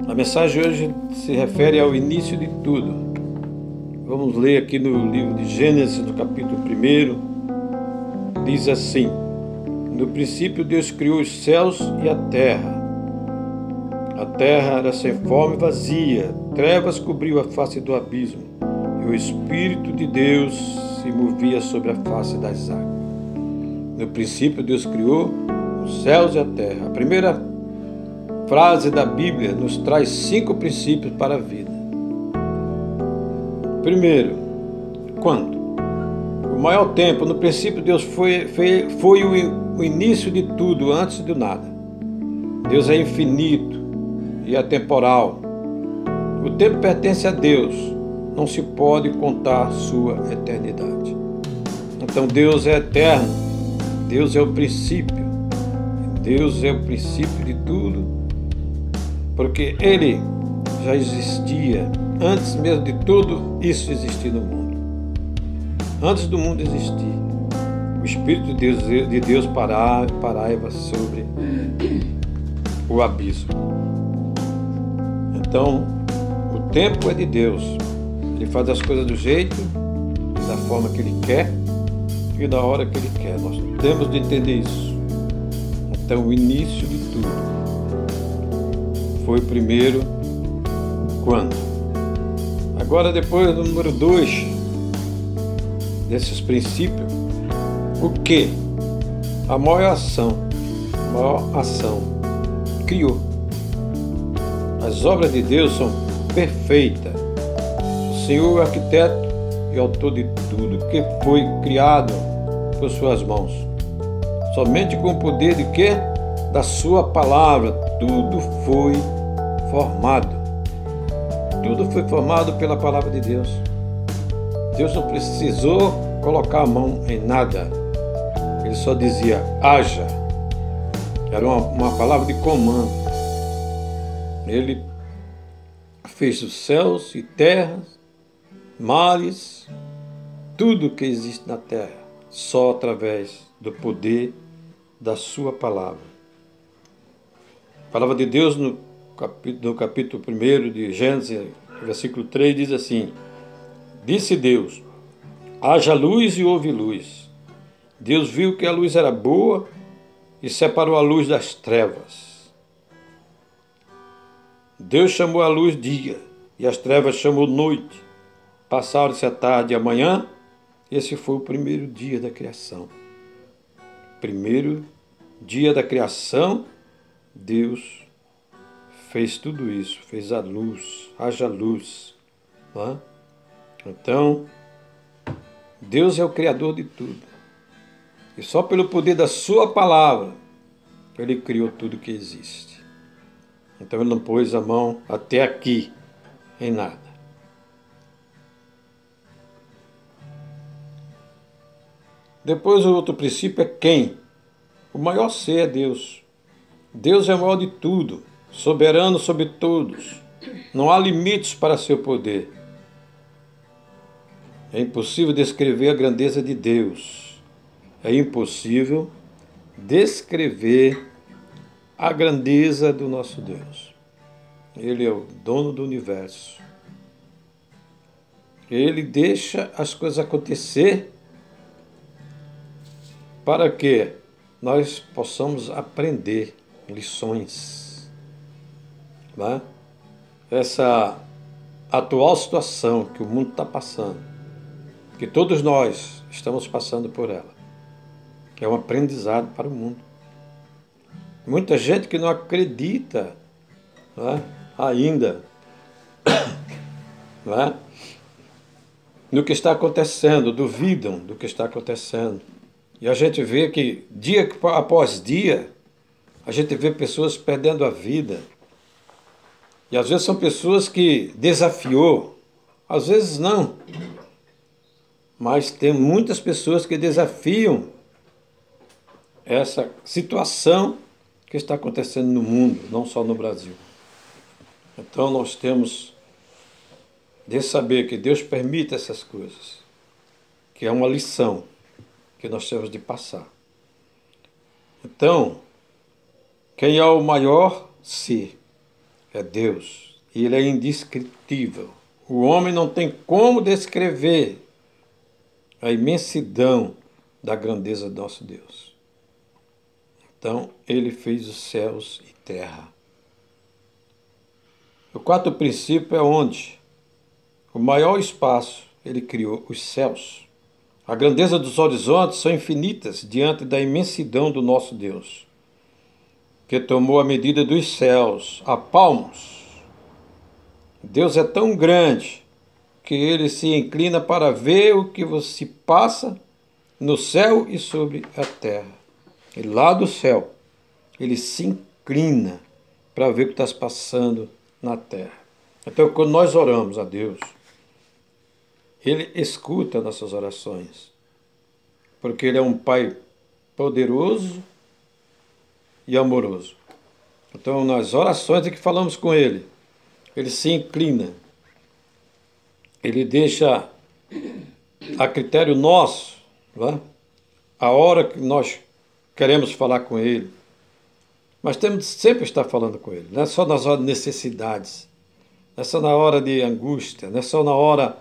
A mensagem de hoje se refere ao início de tudo. Vamos ler aqui no livro de Gênesis, no capítulo 1. Diz assim: no princípio Deus criou os céus e a terra. A terra era sem forma e vazia, trevas cobriu a face do abismo, e o Espírito de Deus se movia sobre a face das águas. No princípio Deus criou os céus e a terra. A primeira frase da Bíblia nos traz 5 princípios para a vida. Primeiro, quando? O maior tempo, no princípio Deus foi o início de tudo, antes do nada. Deus é infinito e atemporal. O tempo pertence a Deus, não se pode contar sua eternidade. Então Deus é eterno, Deus é o princípio, Deus é o princípio de tudo, porque Ele já existia antes mesmo de tudo isso existir no mundo. Antes do mundo existir, o Espírito de Deus parava sobre o abismo. Então, o tempo é de Deus. Ele faz as coisas do jeito, da forma que Ele quer e da hora que Ele quer. Nós temos de entender isso. Então, o início de tudo foi o primeiro quando. Agora, depois do número 2 desses princípios, o que? A maior ação criou. As obras de Deus são perfeitas. O Senhor é o arquiteto e autor de tudo que foi criado por suas mãos. Somente com o poder de quê? Da sua palavra, tudo foi formado. Tudo foi formado pela palavra de Deus. Deus não precisou colocar a mão em nada. Ele só dizia, haja. Era uma palavra de comando. Ele fez os céus e terras, mares, tudo que existe na terra, só através do poder da sua palavra. A palavra de Deus no capítulo 1 de Gênesis, versículo 3, diz assim: disse Deus, haja luz e houve luz. Deus viu que a luz era boa e separou a luz das trevas. Deus chamou a luz dia e as trevas chamou noite. Passaram-se a tarde e a manhã. Esse foi o primeiro dia da criação. Primeiro dia da criação, Deus fez tudo isso, fez a luz, haja luz. Não é? Então, Deus é o Criador de tudo. E só pelo poder da sua palavra, Ele criou tudo que existe. Então Ele não pôs a mão até aqui em nada. Depois o outro princípio é quem? O maior ser é Deus. Deus é o maior de tudo, soberano sobre todos. Não há limites para seu poder. É impossível descrever a grandeza de Deus. É impossível descrever a grandeza do nosso Deus. Ele é o dono do universo. Ele deixa as coisas acontecer para que nós possamos aprender lições. Não é? Essa atual situação que o mundo está passando, que todos nós estamos passando por ela, é um aprendizado para o mundo. Muita gente que não acredita, não é? Ainda, não é? No que está acontecendo, duvidam do que está acontecendo. E a gente vê que dia após dia, a gente vê pessoas perdendo a vida. E às vezes são pessoas que desafiou, às vezes não. Mas tem muitas pessoas que desafiam essa situação que está acontecendo no mundo, não só no Brasil. Então nós temos de saber que Deus permite essas coisas, que é uma lição que nós temos de passar. Então, quem é o maior ser? é Deus. E Ele é indescritível. O homem não tem como descrever a imensidão da grandeza do nosso Deus. Então, Ele fez os céus e terra. O quarto princípio é onde o maior espaço Ele criou os céus. A grandeza dos horizontes são infinitas diante da imensidão do nosso Deus, que tomou a medida dos céus a palmos. Deus é tão grande que Ele se inclina para ver o que se passa no céu e sobre a terra. E lá do céu, Ele se inclina para ver o que está se passando na terra. Então, quando nós oramos a Deus, Ele escuta nossas orações, porque Ele é um Pai poderoso e amoroso. Então, nas orações é que falamos com Ele, Ele se inclina, Ele deixa a critério nosso, não é? A hora que nós queremos falar com Ele. Mas temos de sempre estar falando com Ele, não é só nas horas de necessidades, não é só na hora de angústia, não é só na hora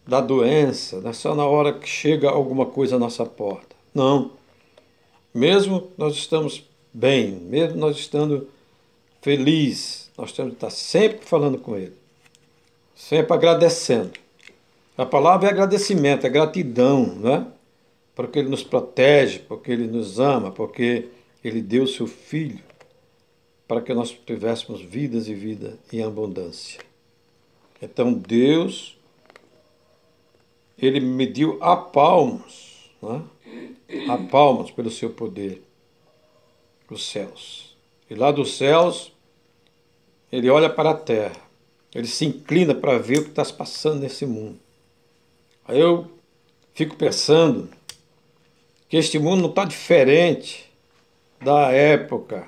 da doença, não é só na hora que chega alguma coisa à nossa porta. Não. Mesmo nós estamos bem, mesmo nós estando felizes, nós temos de estar sempre falando com Ele, sempre agradecendo. A palavra é agradecimento, é gratidão, né? Porque Ele nos protege, porque Ele nos ama, porque Ele deu o seu Filho para que nós tivéssemos vidas e vida em abundância. Então Deus, Ele mediu a palmos, né? A palmos pelo seu poder, os céus. E lá dos céus, Ele olha para a terra, Ele se inclina para ver o que está se passando nesse mundo. Aí eu fico pensando que este mundo não está diferente da época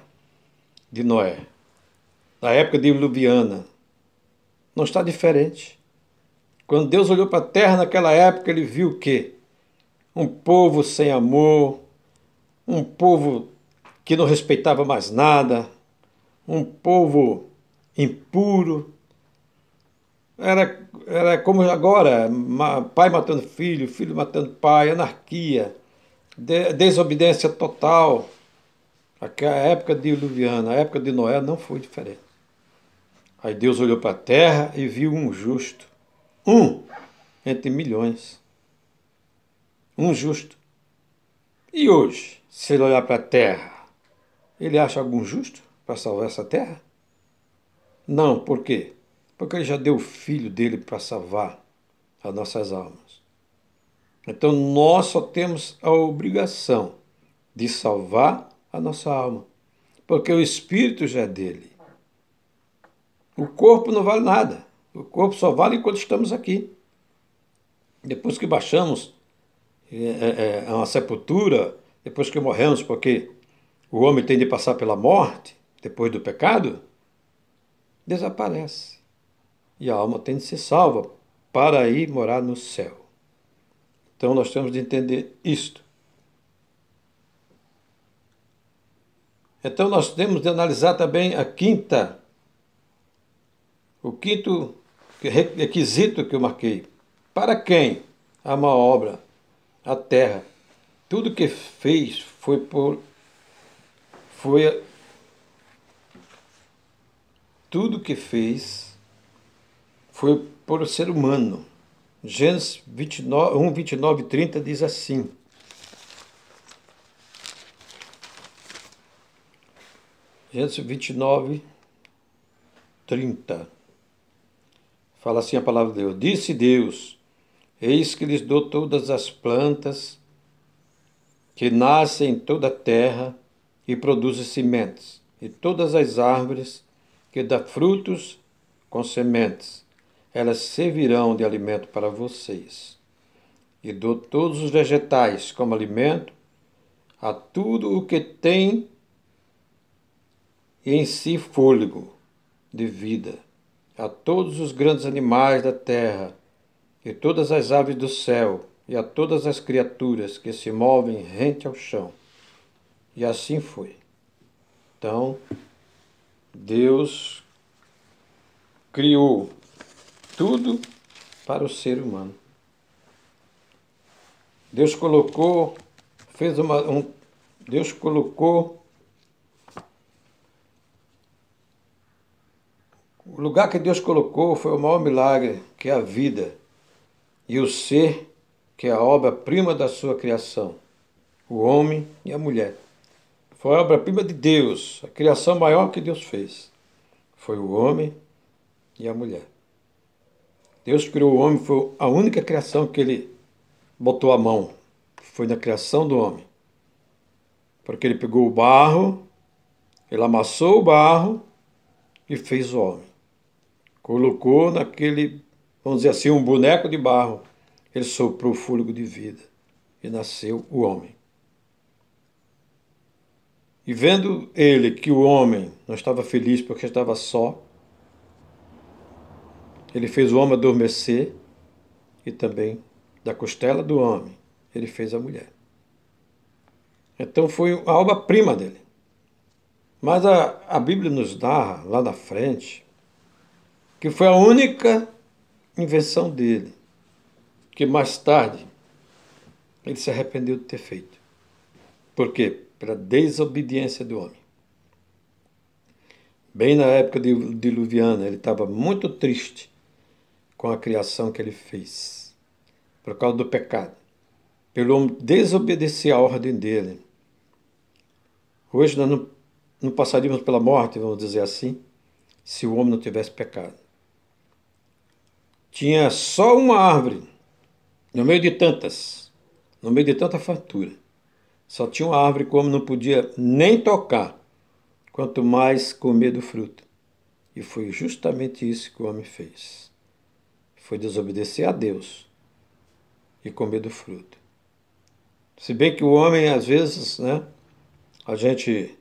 de Noé, da época de Diluviana. Não está diferente. Quando Deus olhou para a terra naquela época, Ele viu o quê? Um povo sem amor, um povo que não respeitava mais nada, um povo impuro. Era como agora, pai matando filho, filho matando pai, anarquia, desobediência total. Aquela época diluviana, a época de Noé não foi diferente. Aí Deus olhou para a terra e viu um justo, um entre milhões. Um justo. E hoje, se ele olhar para a terra, ele acha algum justo para salvar essa terra? Não, por quê? Porque Ele já deu o Filho dele para salvar as nossas almas. Então nós só temos a obrigação de salvar a nossa alma, porque o Espírito já é dele. O corpo não vale nada. O corpo só vale enquanto estamos aqui. Depois que baixamos a uma sepultura, depois que morremos, porque o homem tem de passar pela morte, depois do pecado, desaparece. E a alma tem de ser salva para ir morar no céu. Então nós temos de entender isto. Então nós temos de analisar também o quinto requisito que eu marquei. Para quem ama a obra, a terra, tudo que fez tudo que fez foi por o ser humano. Gênesis 1, 29 e 30 diz assim. Gênesis 29, 30. Fala assim a palavra de Deus. Disse Deus, eis que lhes dou todas as plantas que nascem em toda a terra e produzem sementes, e todas as árvores que dão frutos com sementes. Elas servirão de alimento para vocês. E dou todos os vegetais como alimento a tudo o que tem em si fôlego de vida, a todos os grandes animais da terra, e todas as aves do céu, e a todas as criaturas que se movem rente ao chão. E assim foi. Então, Deus criou tudo para o ser humano. Deus colocou, Deus colocou o lugar que Deus colocou foi o maior milagre, que é a vida, e o ser, que é a obra-prima da sua criação, o homem e a mulher. Foi a obra-prima de Deus, a criação maior que Deus fez. Foi o homem e a mulher. Deus criou o homem, foi a única criação que ele botou a mão. Foi na criação do homem. Porque ele pegou o barro, ele amassou o barro e fez o homem. Colocou naquele, vamos dizer assim, um boneco de barro. Ele soprou o fôlego de vida e nasceu o homem. E vendo ele que o homem não estava feliz porque estava só, ele fez o homem adormecer e também da costela do homem ele fez a mulher. Então foi a obra-prima dele. Mas a Bíblia nos narra lá na frente que foi a única invenção dele, que mais tarde ele se arrependeu de ter feito. Por quê? Pela desobediência do homem. Bem na época diluviana, ele estava muito triste com a criação que ele fez, por causa do pecado, pelo homem desobedecer a ordem dele. Hoje nós não passaríamos pela morte, vamos dizer assim, se o homem não tivesse pecado. Tinha só uma árvore, no meio de tantas, no meio de tanta fartura. Só tinha uma árvore que o homem não podia nem tocar, quanto mais comer do fruto. E foi justamente isso que o homem fez. Foi desobedecer a Deus e comer do fruto. Se bem que o homem, às vezes, né, a gente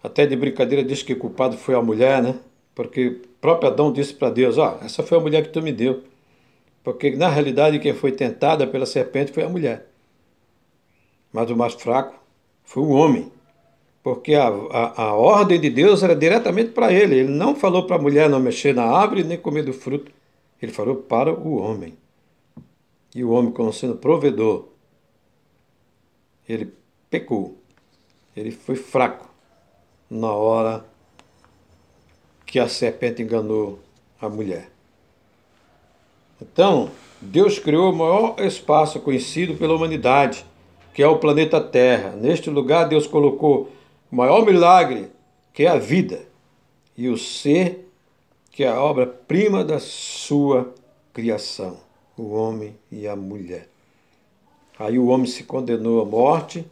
até de brincadeira diz que o culpado foi a mulher, né? Porque o próprio Adão disse para Deus, essa foi a mulher que tu me deu. Porque, na realidade, quem foi tentada pela serpente foi a mulher. Mas o mais fraco foi o homem. Porque a ordem de Deus era diretamente para ele. Ele não falou para a mulher não mexer na árvore nem comer do fruto. Ele falou para o homem. E o homem, como sendo provedor, ele pecou. Ele foi fraco na hora que a serpente enganou a mulher. Então, Deus criou o maior espaço conhecido pela humanidade, que é o planeta Terra. Neste lugar, Deus colocou o maior milagre, que é a vida, e o ser, que é a obra-prima da sua criação, o homem e a mulher. Aí o homem se condenou à morte,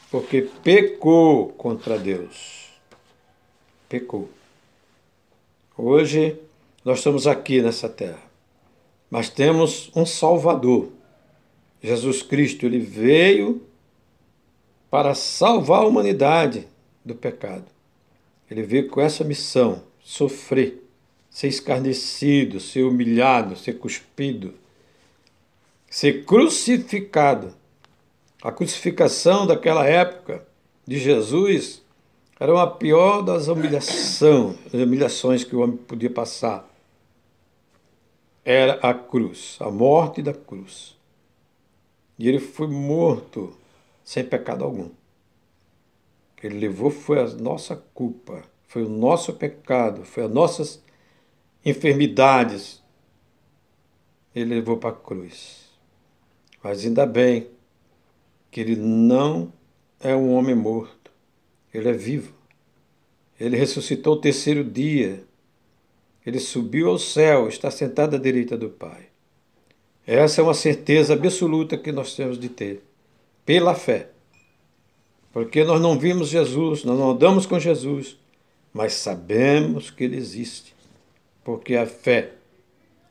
porque pecou contra Deus. Pecou. Hoje, nós estamos aqui nessa terra, mas temos um Salvador. Jesus Cristo, ele veio para salvar a humanidade do pecado. Ele veio com essa missão, sofrer, ser escarnecido, ser humilhado, ser cuspido, ser crucificado. A crucificação daquela época de Jesus era a pior das humilhações que o homem podia passar. Era a cruz, a morte da cruz. E ele foi morto sem pecado algum. Ele levou foi a nossa culpa, foi o nosso pecado, foi as nossas enfermidades. Ele levou para a cruz. Mas ainda bem que ele não é um homem morto. Ele é vivo. Ele ressuscitou o terceiro dia. Ele subiu ao céu, está sentado à direita do Pai. Essa é uma certeza absoluta que nós temos de ter, pela fé. Porque nós não vimos Jesus, nós não andamos com Jesus, mas sabemos que Ele existe. Porque a fé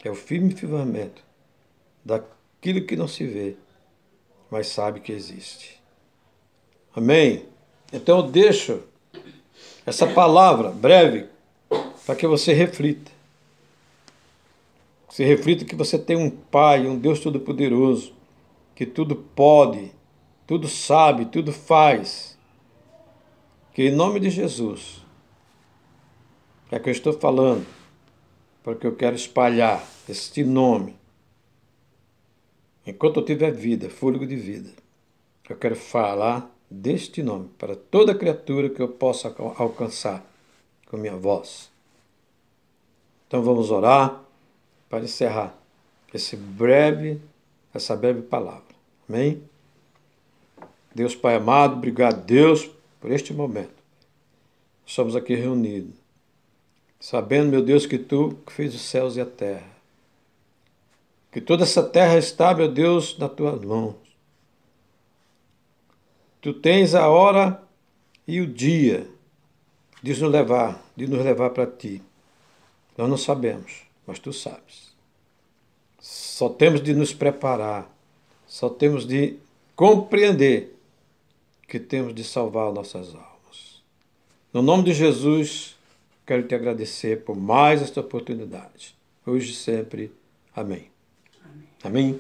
é o firme fundamento daquilo que não se vê, mas sabe que existe. Amém? Então eu deixo essa palavra breve para que você reflita. Você reflita que você tem um Pai, um Deus Todo-Poderoso, que tudo pode, tudo sabe, tudo faz. Que em nome de Jesus, é que eu estou falando, porque eu quero espalhar este nome. Enquanto eu tiver vida, fôlego de vida, eu quero falar deste nome para toda criatura que eu possa alcançar com minha voz. Então vamos orar para encerrar essa breve palavra. Amém? Deus Pai amado, obrigado, Deus, por este momento. Estamos aqui reunidos, sabendo, meu Deus, que Tu fez os céus e a terra. Que toda essa terra está, meu Deus, nas Tuas mãos. Tu tens a hora e o dia de nos levar para Ti. Nós não sabemos, mas Tu sabes. Só temos de nos preparar, só temos de compreender que temos de salvar nossas almas. No nome de Jesus, quero te agradecer por mais esta oportunidade. Hoje e sempre. Amém. Amém.